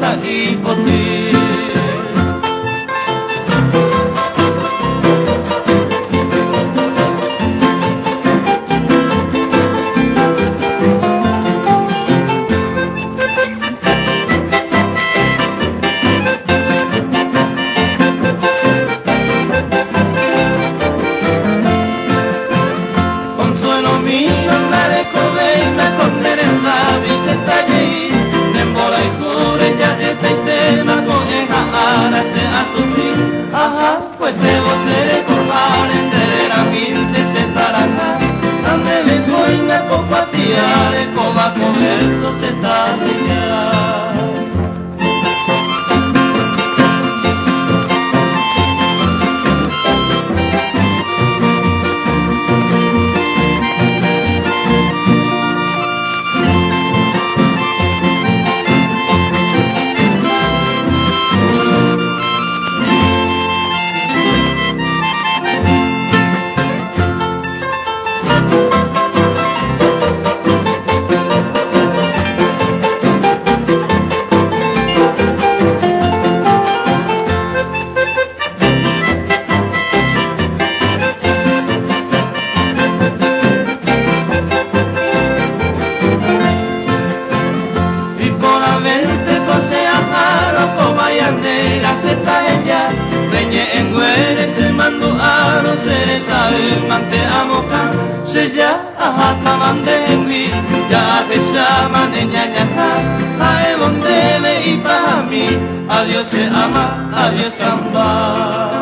hasta hipotí. Pues debo ser corval enteramente se taranja ande le coina copatiare cova coverso se tagliare. Mante amokan seja ahata mande mi ya pesama neñañaca ae bonde me y para mí adiós se ama adiós camba.